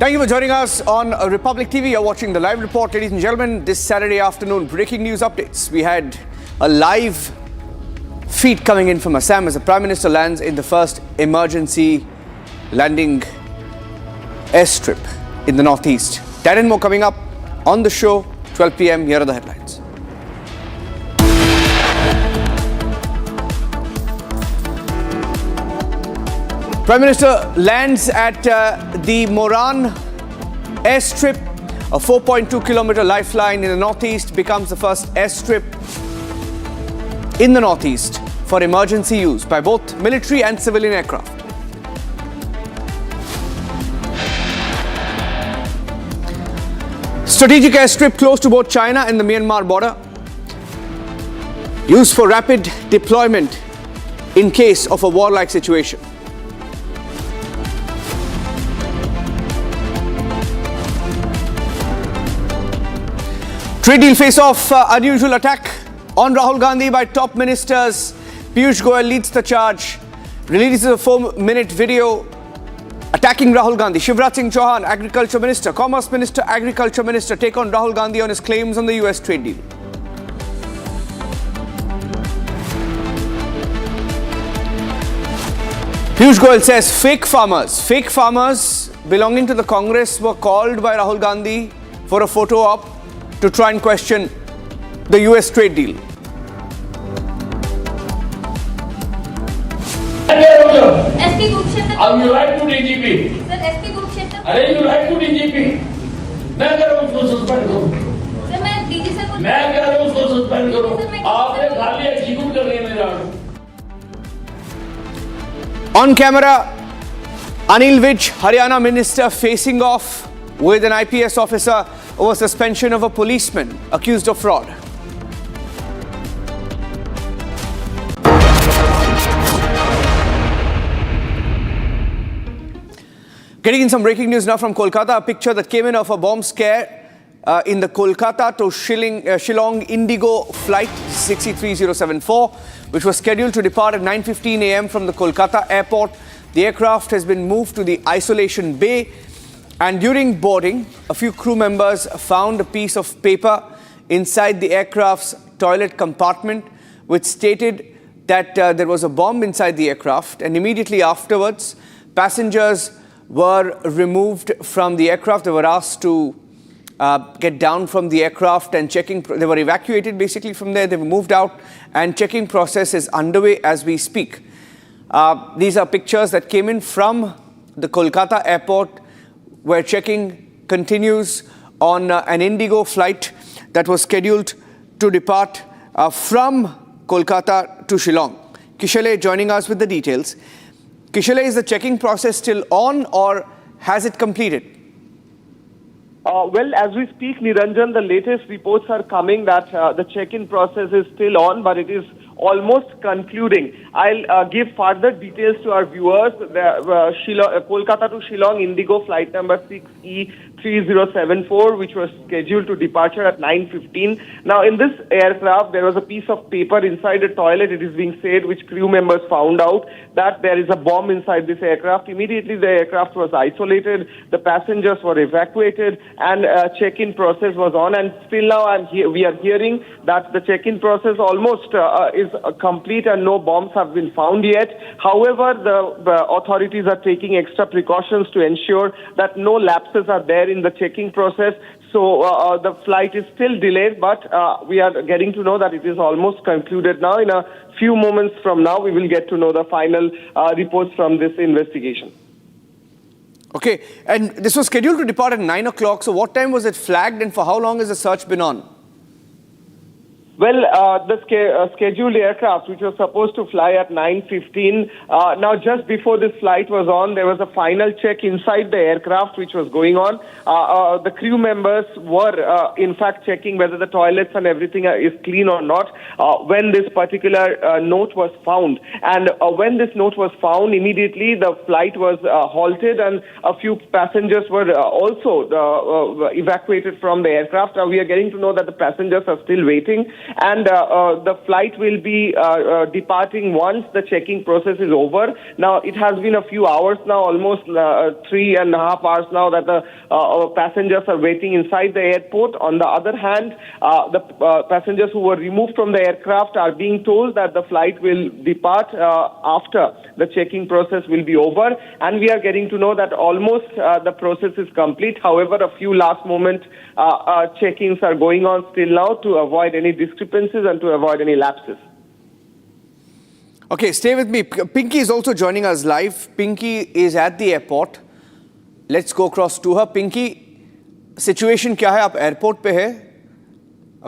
Thank you for joining us on Republic TV. You're watching the live report, ladies and gentlemen. This Saturday afternoon, breaking news updates. We had a live feed coming in from Assam as the Prime Minister lands in the first emergency landing airstrip in the northeast. That and more coming up on the show, 12 p.m. Here are the headlines. Prime Minister lands at the Moran Airstrip, a 4.2-kilometer lifeline in the northeast, becomes the first airstrip in the northeast for emergency use by both military and civilian aircraft. Strategic airstrip close to both China and the Myanmar border, used for rapid deployment in case of a warlike situation. Trade deal face-off, unusual attack on Rahul Gandhi by top ministers. Piyush Goyal leads the charge, releases a 4-minute video attacking Rahul Gandhi. Shivraj Singh Chauhan, Agriculture Minister, Commerce Minister, Agriculture Minister take on Rahul Gandhi on his claims on the US trade deal. Piyush Goyal says fake farmers belonging to the Congress were called by Rahul Gandhi for a photo op to try and question the US trade deal. You write to DGP. Sir, SP Group Kshetra. अरे you write to DGP. मैं कह रहा हूँ उसको suspend करो. Sir मैं DG sir को. मैं कह रहा हूँ उसको सस्पेंड करो. आपने खाली एग्जीक्यूट कर लिया मेरा. On camera, Anil Vij, Haryana Minister, facing off with an IPS officer over suspension of a policeman accused of fraud. Getting in some breaking news now from Kolkata, a picture that came in of a bomb scare in the Kolkata to Shillong Indigo flight 63074, which was scheduled to depart at 9:15 a.m. from the Kolkata airport. The aircraft has been moved to the isolation bay. And during boarding, a few crew members found a piece of paper inside the aircraft's toilet compartment, which stated that there was a bomb inside the aircraft. And immediately afterwards, passengers were removed from the aircraft. They were asked to get down from the aircraft and they were evacuated basically from there. They were moved out and checking process is underway as we speak. These are pictures that came in from the Kolkata airport, where checking continues on an Indigo flight that was scheduled to depart from Kolkata to Shillong. Kishale joining us with the details. Kishale, is the checking process still on or has it completed? Well, as we speak, Niranjan, the latest reports are coming that the check-in process is still on, but it is almost concluding. I'll give further details to our viewers. Kolkata to Shillong Indigo flight number 6E3074, which was scheduled to departure at 9:15. Now, in this aircraft, there was a piece of paper inside the toilet, it is being said, which crew members found out that there is a bomb inside this aircraft. Immediately, the aircraft was isolated, the passengers were evacuated, and check-in process was on. And still now, we are hearing that the check-in process almost is complete and no bombs have been found yet. However, the authorities are taking extra precautions to ensure that no lapses are there in the checking process. So the flight is still delayed, but we are getting to know that it is almost concluded now. In a few moments from now, we will get to know the final reports from this investigation. Okay, and this was scheduled to depart at 9 o'clock. So what time was it flagged and for how long has the search been on? Well, the scheduled aircraft, which was supposed to fly at 9:15, now just before this flight was on, there was a final check inside the aircraft which was going on. The crew members were, in fact, checking whether the toilets and everything is clean or not when this particular note was found. And when this note was found, immediately the flight was halted and a few passengers were also evacuated from the aircraft. We are getting to know that the passengers are still waiting. and the flight will be departing once the checking process is over. Now, it has been a few hours now, almost 3.5 hours now, that the passengers are waiting inside the airport. On the other hand, the passengers who were removed from the aircraft are being told that the flight will depart after the checking process will be over, and we are getting to know that almost the process is complete. However, a few last moment checkings are going on still now to avoid any discrepancies and to avoid any lapses. Okay, stay with me. Pinky is also joining us live. Pinky is at the airport. Let's go across to her. Pinky, situation क्या है? आप airport पे है?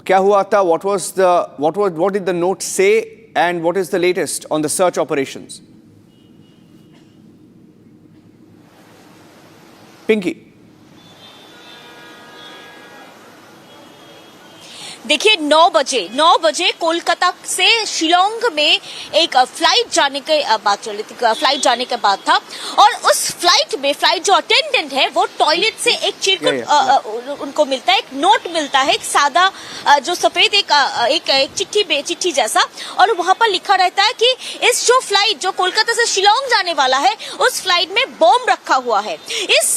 क्या हुआ था? What did the note say? And what is the latest on the search operations? Pinky. देखिए 9 बजे कोलकाता से शिलोंग में एक फ्लाइट जाने के बात चल रही थी, फ्लाइट जाने के बाद था, और उस फ्लाइट जो अटेंडेंट है वो टॉयलेट से एक चिरकुट उनको मिलता है, एक नोट मिलता है, एक सादा जो सफेद एक चिट्ठी जैसा, और वहां पर लिखा रहता है कि इस जो फ्लाइट जो कोलकाता से शिलोंग जाने वाला है उस फ्लाइट में बॉम्ब रखा हुआ है। इस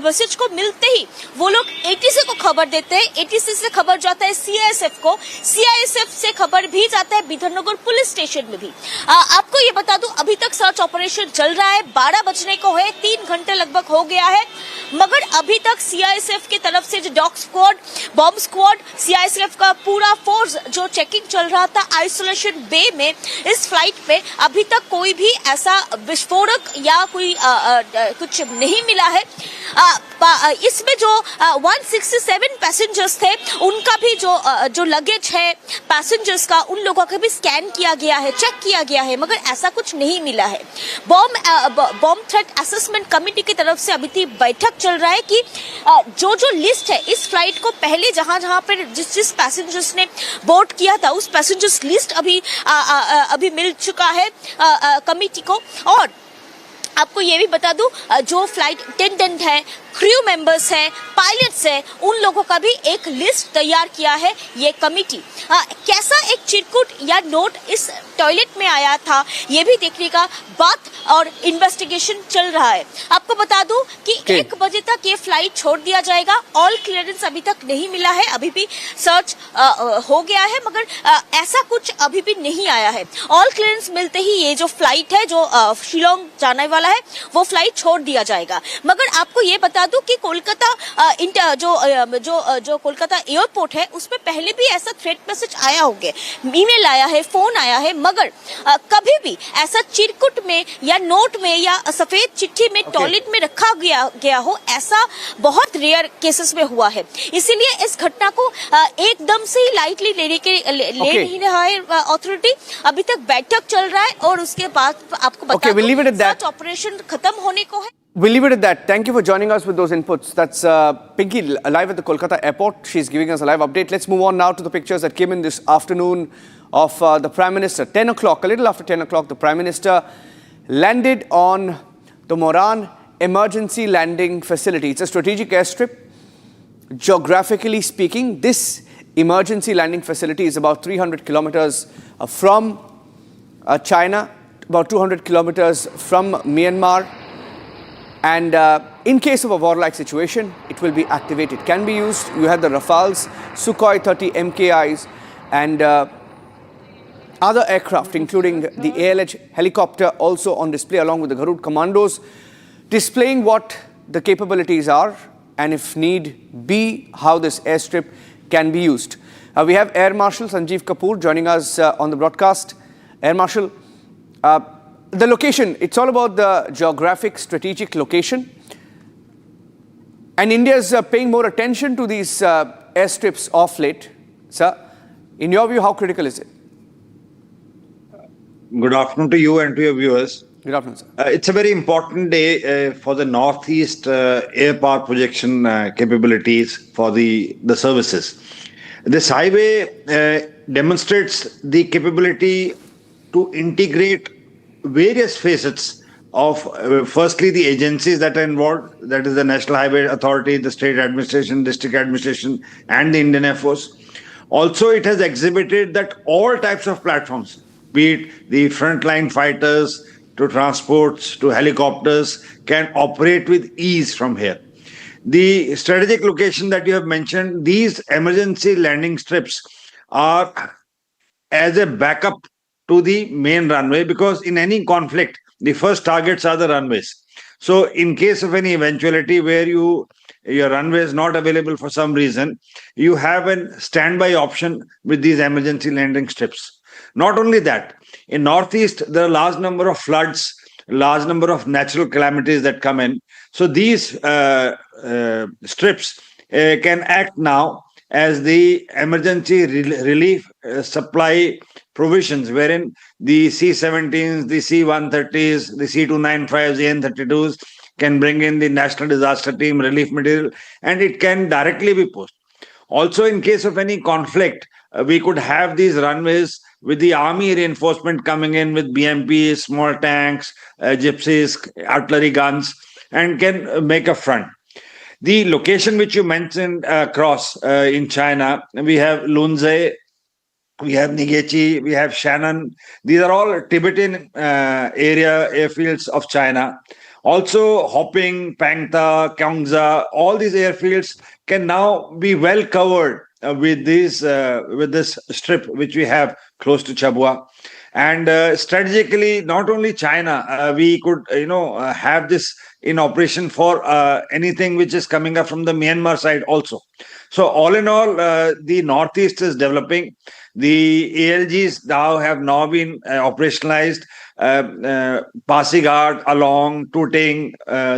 मैसेज को मिलते ही वो लोग एटीसी को खबर देते हैं, एटीसी से खबर जाता है सीआईएसएफ को, सीआईएसएफ से खबर भी जाता है बिधनगर पुलिस स्टेशन में भी। आपको ये बता दूं, अभी तक सर्च ऑपरेशन चल रहा है, 12 बजने को है, 3 घंटे लगभग हो गया है, मगर अभी तक सीआईएसएफ की तरफ से जो dog squad, bomb squad, CISF का पूरा फोर्स जो चेकिंग चल रहा था आइसोलेशन बे में इस फ्लाइट पे, अभी तक कोई भी ऐसा विस्फोटक या कोई कुछ नहीं मिला है। इसमें जो 167 पैसेंजर्स थे उनका भी जो लगेज है पैसेंजर्स का, उन लोगों का भी स्कैन किया गया है, चेक किया गया है, मगर ऐसा कुछ नहीं मिला है। बॉम्ब थ्रेट असेसमेंट कमेटी की तरफ से अभी तक बैठक चल रहा है कि जो लिस्ट है इस फ्लाइट को पहले जहां पर जिस पैसेंजर्स ने बोर्ड किया था उस पैसेंजर्स लिस्ट अभी मिल चुका है कमेटी को। और आपको ये भी बता दूं, जो फ्लाइट अटेंडेंट है, क्रू मेंबर्स है, पायलट्स है, उन लोगों का भी एक लिस्ट तैयार किया है ये कमेटी। कैसा एक चिरकुट या नोट इस टॉयलेट में आया था ये भी देखने का बात और इन्वेस्टिगेशन चल रहा है। आपको बता दूं कि 1 बजे तक ये फ्लाइट छोड़ दिया जाएगा। ऑल क्लियरेंस अभी तक नहीं मिला है, अभी भी सर्च हो गया है, मगर ऐसा कुछ अभी भी नहीं आया है। ऑल क्लियरेंस मिलते ही ये जो फ्लाइट है जो शिलोंग जाने वाला है वो फ्लाइट छोड़ दिया जाएगा। मगर आपको ये बता दूं कि कोलकाता जो कोलकाता एयरपोर्ट है उसमें पहले भी ऐसा थ्रेट मैसेज आया होगा, ईमेल आया है, फोन आया है, मगर कभी भी ऐसा चिरकुट में या नोट में या सफेद चिट्ठी में टॉयलेट में रखा गया हो, ऐसा बहुत रेयर केसेस में हुआ है। इसीलिए इस घटना को एकदम से ही लाइटली ले नहीं रहा है अथॉरिटी। अभी तक बैठक चल रहा है और उसके बाद आपको बता दूं सर्च ऑपरेशन खत्म होने को है। We'll leave it at that. Thank you for joining us with those inputs. That's Pinky live at the Kolkata airport. She's giving us a live update. Let's move on now to the pictures that came in this afternoon of the Prime Minister. 10 o'clock, a little after 10 o'clock, the Prime Minister landed on the Moran Emergency Landing Facility. It's a strategic airstrip. Geographically speaking, this emergency landing facility is about 300 kilometers from China, about 200 kilometers from Myanmar. And in case of a warlike situation, it will be activated. Can be used. You have the Rafales, Sukhoi 30 MKIs, and other aircraft, including the ALH helicopter, also on display, along with the Garud commandos, displaying what the capabilities are, and if need be, how this airstrip can be used. We have Air Marshal Sanjeev Kapoor joining us on the broadcast. Air Marshal, the location, it's all about the geographic, strategic location. And India is paying more attention to these airstrips of late. Sir, in your view, how critical is it? Good afternoon to you and to your viewers. Good afternoon, sir. It's a very important day for the Northeast air power projection capabilities for the services. This highway demonstrates the capability to integrate various facets of, firstly, the agencies that are involved, that is the National Highway Authority, the state administration, district administration, and the Indian Air Force. Also, it has exhibited that all types of platforms, be it the frontline fighters to transports to helicopters, can operate with ease from here. The strategic location that you have mentioned, these emergency landing strips are as a backup to the main runway, because in any conflict, the first targets are the runways. So, in case of any eventuality where your runway is not available for some reason, you have a standby option with these emergency landing strips. Not only that, in Northeast, there are a large number of floods, large number of natural calamities that come in. So these strips can act now as the emergency relief supply provisions, wherein the C-17s, the C-130s, the C-295s, the N-32s can bring in the National Disaster Team relief material, and it can directly be pushed. Also, in case of any conflict, we could have these runways with the army reinforcement coming in with BMPs, small tanks, gypsies, artillery guns, and can make a front. The location which you mentioned across in China, we have Lunze, we have Nigechi, we have Shannon. These are all Tibetan area airfields of China. Also, Hoping, Pangta, Kyongza, all these airfields can now be well covered with this strip which we have close to Chabua. And strategically, not only China, we could have this in operation for anything which is coming up from the Myanmar side also. So all in all, the Northeast is developing. The ALGs have now been operationalized. Pasighat, Along, Tuting,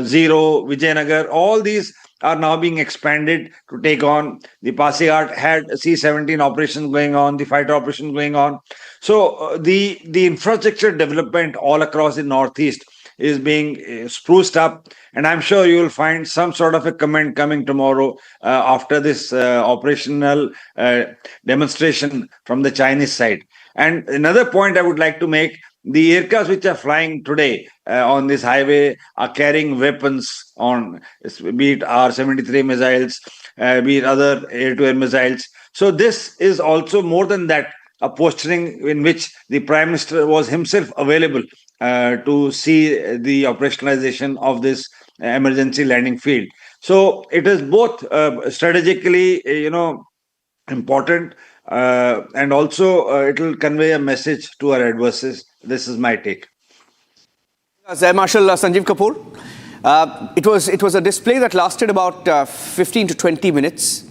Zero, Vijayanagar, all these are now being expanded to take on. The Pasighat had C-17 operations going on, the fighter operations going on. So the infrastructure development all across the Northeast is being spruced up, and I'm sure you will find some sort of a comment coming tomorrow after this operational demonstration from the Chinese side. And another point I would like to make, the aircrafts which are flying today on this highway are carrying weapons on, be it R-73 missiles, be it other air-to-air missiles. So this is also more than that, a posturing in which the Prime Minister was himself available to see the operationalization of this emergency landing field. So it is both strategically, important, and also it will convey a message to our adversaries. This is my take. Air Marshal Sanjeev Kapoor. It was a display that lasted about 15 to 20 minutes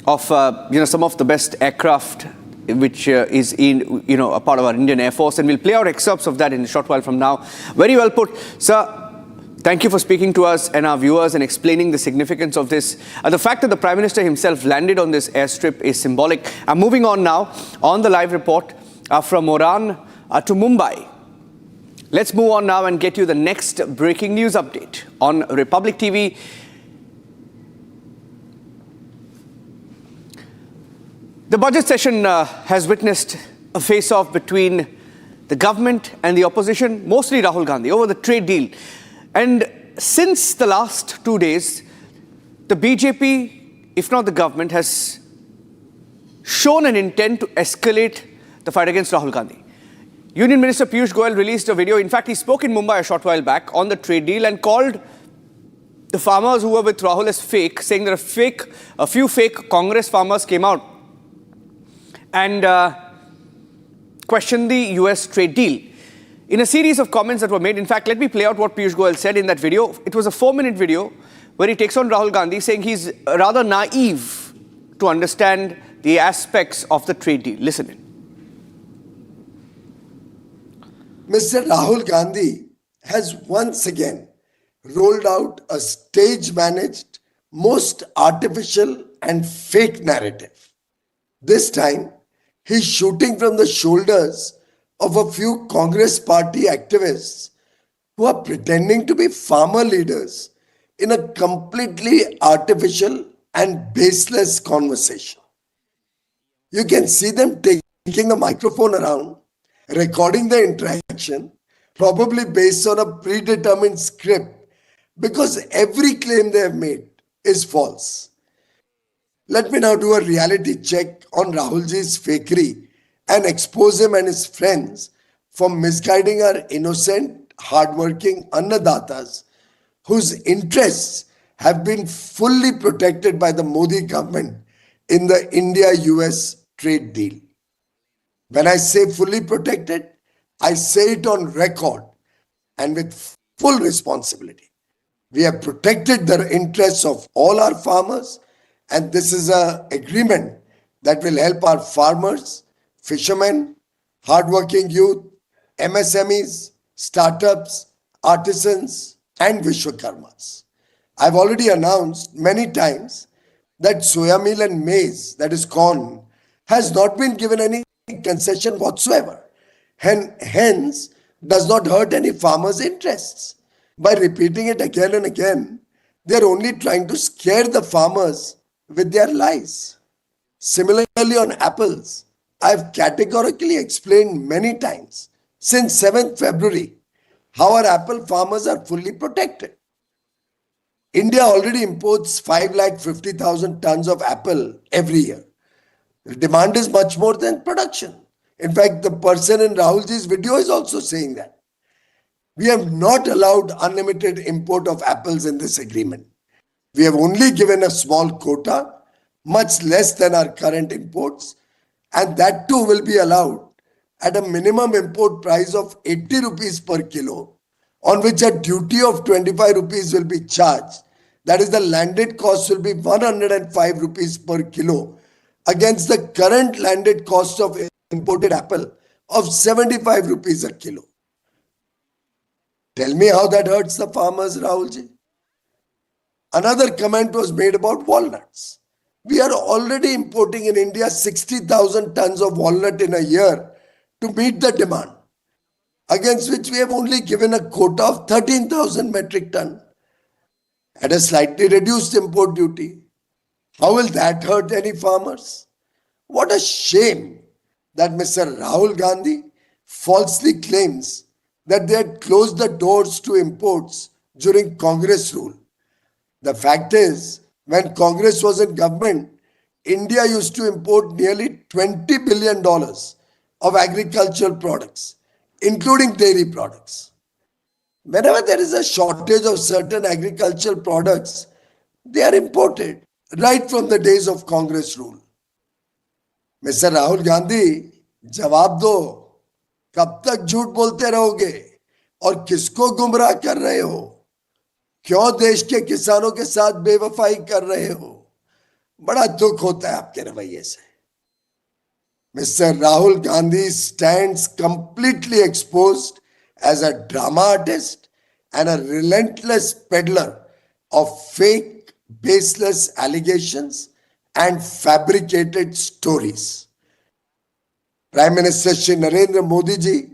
of some of the best aircraft which is in a part of our Indian Air Force, and we'll play out excerpts of that in a short while from now. Very well put, sir. Thank you for speaking to us and our viewers and explaining the significance of this. The fact that the Prime Minister himself landed on this airstrip is symbolic. I'm moving on now on the live report from Moran to Mumbai. Let's move on now and get you the next breaking news update on Republic TV. The budget session has witnessed a face-off between the government and the opposition, mostly Rahul Gandhi, over the trade deal. And since the last 2 days, the BJP, if not the government, has shown an intent to escalate the fight against Rahul Gandhi. Union Minister Piyush Goyal released a video. In fact, he spoke in Mumbai a short while back on the trade deal and called the farmers who were with Rahul as fake, saying that a few fake Congress farmers came out and questioned the US trade deal. In a series of comments that were made, in fact, let me play out what Piyush Goyal said in that video. It was a 4-minute video where he takes on Rahul Gandhi, saying he's rather naive to understand the aspects of the trade deal. Listen in. Mr. Rahul Gandhi has once again rolled out a stage-managed, most artificial and fake narrative. This time, he's shooting from the shoulders of a few Congress party activists who are pretending to be farmer leaders in a completely artificial and baseless conversation. You can see them taking the microphone around, recording the interaction, probably based on a predetermined script, because every claim they have made is false. Let me now do a reality check on Rahulji's fakery and expose him and his friends for misguiding our innocent, hardworking Annadatas whose interests have been fully protected by the Modi government in the India-US trade deal. When I say fully protected, I say it on record and with full responsibility. We have protected the interests of all our farmers, and this is an agreement that will help our farmers, fishermen, hardworking youth, MSMEs, startups, artisans, and Vishwakarmas. I've already announced many times that soya meal and maize, that is corn, has not been given any concession whatsoever, and hence does not hurt any farmers' interests. By repeating it again and again, they are only trying to scare the farmers with their lies. Similarly, on apples, I have categorically explained many times since 7th February how our apple farmers are fully protected. India already imports 550,000 tons of apple every year. The demand is much more than production. In fact, the person in Rahulji's video is also saying that. We have not allowed unlimited import of apples in this agreement. We have only given a small quota, much less than our current imports, and that too will be allowed at a minimum import price of 80 rupees per kilo, on which a duty of 25 rupees will be charged. That is, the landed cost will be 105 rupees per kilo against the current landed cost of imported apple of 75 rupees a kilo. Tell me how that hurts the farmers, Rahulji. Another comment was made about walnuts. We are already importing in India 60,000 tons of walnut in a year to meet the demand, against which we have only given a quota of 13,000 metric ton at a slightly reduced import duty. How will that hurt any farmers? What a shame that Mr. Rahul Gandhi falsely claims that they had closed the doors to imports during Congress rule. The fact is, when Congress was in government, India used to import nearly $20 billion of agricultural products, including dairy products. Whenever there is a shortage of certain agricultural products, they are imported right from the days of Congress rule. Mr. Rahul Gandhi, जवाब दो, कब तक झूठ बोलते रहोगे और किसको गुमराह कर रहे हो? क्यों देश के किसानों के साथ बेवफाई कर रहे हो? बड़ा दुख होता है आपके रवैये से. Mr. Rahul Gandhi stands completely exposed as a drama artist and a relentless peddler of fake, baseless allegations and fabricated stories. Prime Minister Shri Narendra Modi ji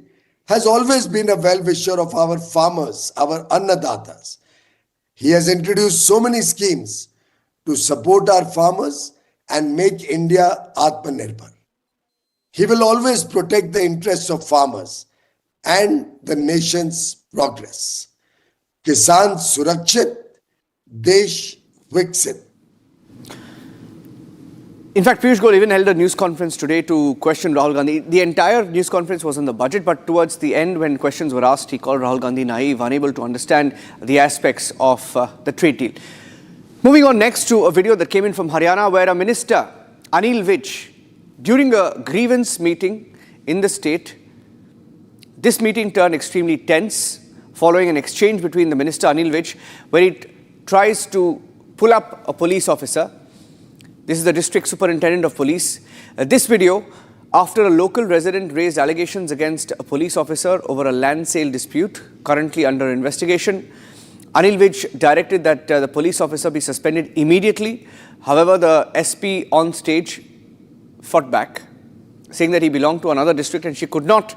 has always been a well-wisher of our farmers, our Annadatas. He has introduced so many schemes to support our farmers and make India Atmanirbhar. He will always protect the interests of farmers and the nation's progress. Kisan Surakshit, Desh Viksit. In fact, Piyush Goyal even held a news conference today to question Rahul Gandhi. The entire news conference was on the budget, but towards the end, when questions were asked, he called Rahul Gandhi naive, unable to understand the aspects of the trade deal. Moving on next to a video that came in from Haryana, where a minister, Anil Vij, during a grievance meeting in the state, this meeting turned extremely tense following an exchange between the minister, Anil Vij, where he tries to pull up a police officer. This is the district superintendent of police. This video, after a local resident raised allegations against a police officer over a land sale dispute, currently under investigation. Anil Vij directed that the police officer be suspended immediately. However, the SP on stage fought back, saying that he belonged to another district and she could not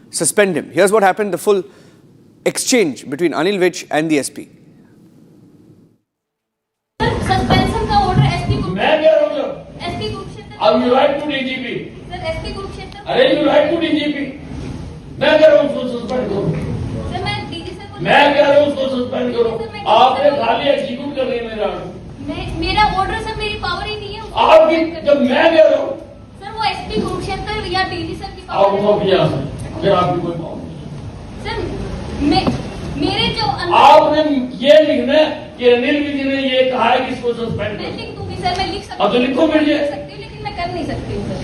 suspend him. Here's what happened, the full exchange between Anil Vij and the SP. Suspension का order SP को मैं कह रहा हूँ जब SP Kurukshetra अब you write to DGP sir SP Kurukshetra अरे you write to DGP मैं कह रहा हूँ उसको सस्पेंड करो सर मैं डीजी सर को मैं कह रहा हूँ उसको सस्पेंड करो आपने खाली एग्जीक्यूट कर रही है मेरा मेरा ऑर्डर सर मेरी पावर ही नहीं है उसको आपकी suspend करने जब की। मैं कह रहा हूँ सर वो एसपी कुरुक्षेत्र या डीजी सर की आप पावर वो किया फिर आपकी कोई पावर नहीं। सर मेरे जो आपने ये लिखना है कि अनिल विधि ने ये कहा है कि इसको सस्पेंड मैं कर लिख दूंगी सर, मैं लिख सकती हाँ, तो लिखो फिर ये। लिख सकती हूँ लेकिन मैं कर नहीं सकती हूँ सर।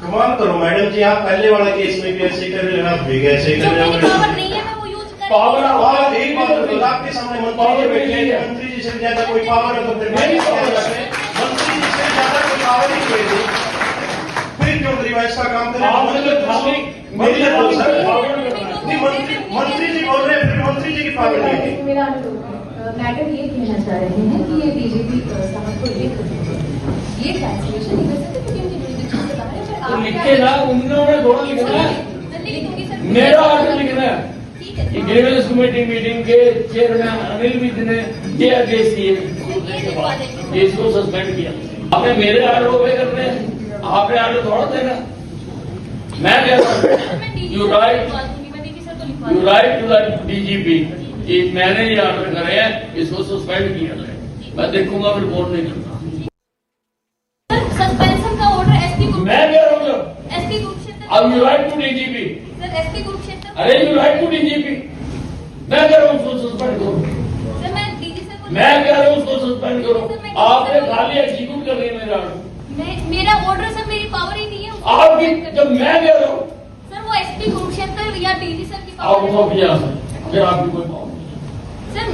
कमाल करो मैडम जी, आप पहले वाला केस में भी ऐसे ही कर रहे हो, आप भी ऐसे ही जो कर रहे मेरी हो। पावर नहीं है मैं वो यूज कर पावर आप एक बात बताओ, आपके सामने मंत्री जी बैठे हैं, मंत्री जी से ज्यादा कोई पावर है तो फिर मैं क्या कर सकते हैं? मंत्री जी से ज्यादा कोई पावर ही नहीं है। फिर क्यों रिवाइज का काम करें? आपने तो खाली मेरी मेरी तो सर पावर नहीं, मंत्री जी बोल रहे हैं, फिर मंत्री जी की पावर नहीं है। मेरा मैडम ये कहना चाह रहे हैं कि ये बीजेपी साहब को लिख ये कैंसिलेशन इधर से क्योंकि उनकी jurisdiction से बाहर है, फिर तो आप लिखे ना, उन्होंने थोड़ा लिखना है, मैं लिख दूंगी सर। मेरा ऑर्डर लिखना है ठीक है कि सर। ग्रीवेंस कमेटी मीटिंग के चेयरमैन अनिल विधि ने ये आदेश दिए के बाद कि इसको सस्पेंड किया। आपने मेरे ऑर्डर ओबे करने हैं, आपने ऑर्डर थोड़ा देना। मैं कह रहा हूँ you write to the DGP कि मैंने ये ऑर्डर करे हैं, इसको सस्पेंड किया जाए। मैं देखूंगा, फिर बोल नहीं करता। सस्पेंशन का ऑर्डर एसपी को मैं कह रहा हूँ एसपी कुरुक्षेत्र अब you write to DGP, sir SP Kurukshetra अरे यू राइट टू डीजीपी। मैं कह रहा हूँ उसको सस्पेंड करो, सर मैं डीजी सर को मैं कह रहा हूँ उसको सस्पेंड करो। आपने खाली एग्जीक्यूट कर दिया मेरा ऑर्डर। मेरा ऑर्डर सर मेरी पावर ही नहीं है उसको आपकी suspend करने जब की। मैं कह रहा हूँ सर वो एसपी कुरुक्षेत्र या डीजी सर की आप पावर वो किया फिर आपकी कोई पावर नहीं। सर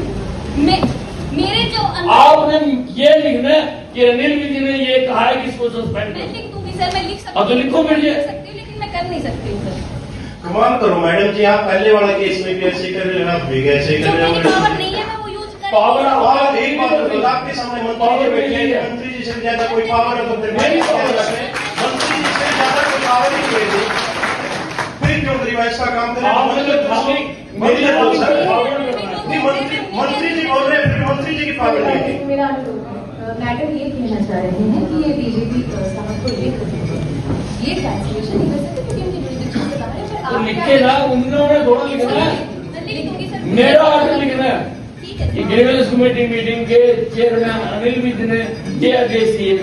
मेरे जो आपने ये लिखना है कि अनिल विधि ने ये कहा है कि इसको सस्पेंड मैं कर। लिख दूंगी सर, मैं लिख सकती हाँ, तो लिखो फिर ये। लिख सकती हूँ लेकिन मैं कर नहीं सकती हूँ सर। कमाल करो मैडम जी, आप पहले वाला केस में भी ऐसे ही कर रहे हो, आप भी ऐसे ही जो कर रहे मेरी हो। पावर नहीं है मैं वो यूज कर पावर आप एक बात बताओ, आपके सामने मंत्री जी बैठे हैं, मंत्री जी से ज्यादा कोई पावर है तो फिर मैं क्या कर सकते हैं? मंत्री जी से ज्यादा कोई पावर ही नहीं है। फिर क्यों रिवाइज का काम करें? आपने तो खाली मेरी तो सर पावर नहीं, मंत्री जी बोल रहे हैं, फिर मंत्री जी की पावर नहीं है। मेरा मैडम ये कहना चाह रहे हैं कि ये बीजेपी साहब को लिख ये कैंसिलेशन इधर से क्योंकि उनकी jurisdiction से बाहर है, फिर तो आप लिखे ना, उन्होंने थोड़ा लिखना है, मैं लिख दूंगी सर। मेरा ऑर्डर लिखना है ठीक है कि ग्रीवेंस कमेटी मीटिंग के चेयरमैन अनिल विधि ने ये आदेश दिए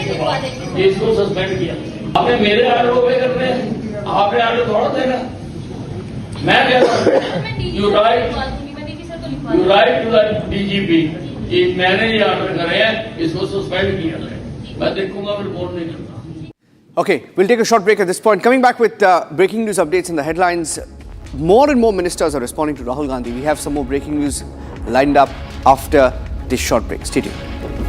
के बाद कि इसको सस्पेंड किया। आपने मेरे ऑर्डर ओबे करने हैं, आपने ऑर्डर थोड़ा देना। मैं कह रहा हूँ you write to the DGP कि मैंने ये ऑर्डर करे हैं, इसको सस्पेंड किया जाए। मैं देखूंगा, फिर बोल नहीं करता। Okay, we'll take a short break at this point. Coming back with breaking news updates in the headlines. More and more ministers are responding to Rahul Gandhi. We have some more breaking news lined up after this short break. Stay tuned.